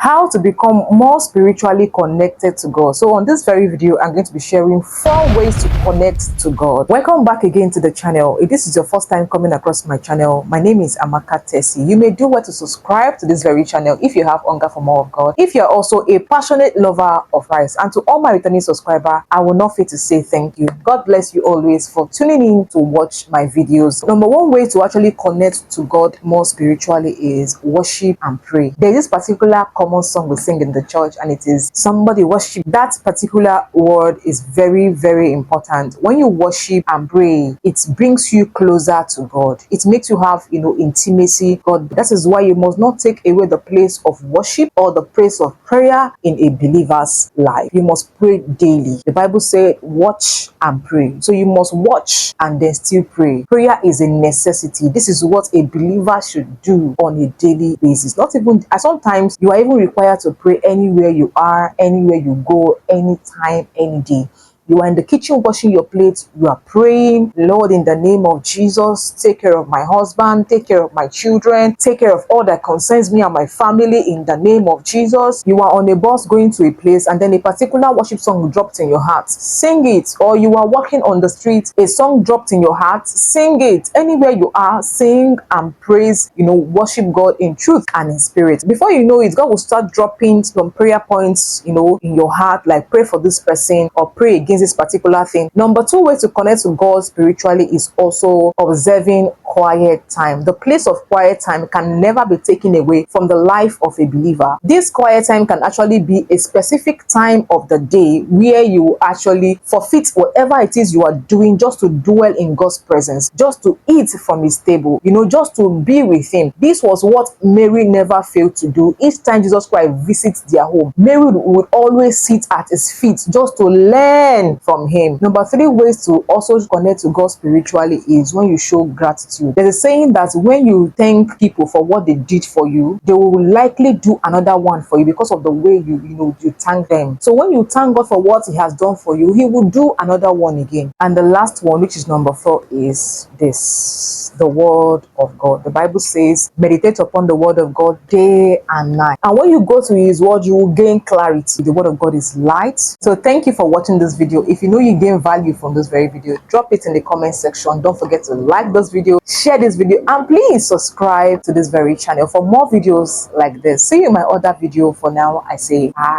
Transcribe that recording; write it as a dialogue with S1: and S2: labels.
S1: how to become more spiritually connected to God. So on this very video, I'm going to be sharing 4 ways to connect to God. Welcome back again to the channel. If this is your first time coming across my channel, my name is manifesthz. You may do well to subscribe to this very channel if you have hunger for more of God. If you're also a passionate lover of Christ, and to all my returning subscribers, I will not fail to say thank you. God bless you always for tuning in to watch my videos. Number 1 way to actually connect to God more spiritually is worship and pray. There is this particular common song we sing in the church, and it is somebody worship. That particular word is very, very important. When you worship and pray, it brings you closer to God. It makes you have, intimacy with God. That is why you must not take away the place of worship or the place of prayer in a believer's life. You must pray daily. The Bible said, watch and pray. So you must watch and then still pray. Prayer is a necessity. This is what a believer should do on a daily basis. Not even, sometimes you are even required to pray anywhere you are, anywhere you go, anytime, any day. You are in the kitchen washing your plates, you are praying, Lord, in the name of Jesus, take care of my husband, take care of my children, take care of all that concerns me and my family in the name of Jesus. You are on a bus going to a place, and then a particular worship song dropped in your heart. Sing it. Or you are walking on the street, a song dropped in your heart. Sing it. Anywhere you are, sing and praise, worship God in truth and in spirit. Before you know it, God will start dropping some prayer points, in your heart, like pray for this person or pray against this particular thing. Number 2 way to connect to God spiritually is also observing quiet time. The place of quiet time can never be taken away from the life of a believer. This quiet time can actually be a specific time of the day where you actually forfeit whatever it is you are doing just to dwell in God's presence, just to eat from his table, just to be with him. This was what Mary never failed to do. Each time Jesus Christ visits their home, Mary would always sit at his feet just to learn from him. Number 3 ways to also connect to God spiritually is when you show gratitude. There's a saying that when you thank people for what they did for you, they will likely do another one for you because of the way you thank them. So when you thank God for what he has done for you, he will do another one again. And the last one, which is number 4, is this: the word of God. The Bible says, meditate upon the word of God day and night. And when you go to his word, you will gain clarity. The word of God is light. So thank you for watching this video. If you know you gain value from this very video, drop it in the comment section. Don't forget to like this video, share this video, and please subscribe to this very channel for more videos like this. See you in my other video. For now, I say bye.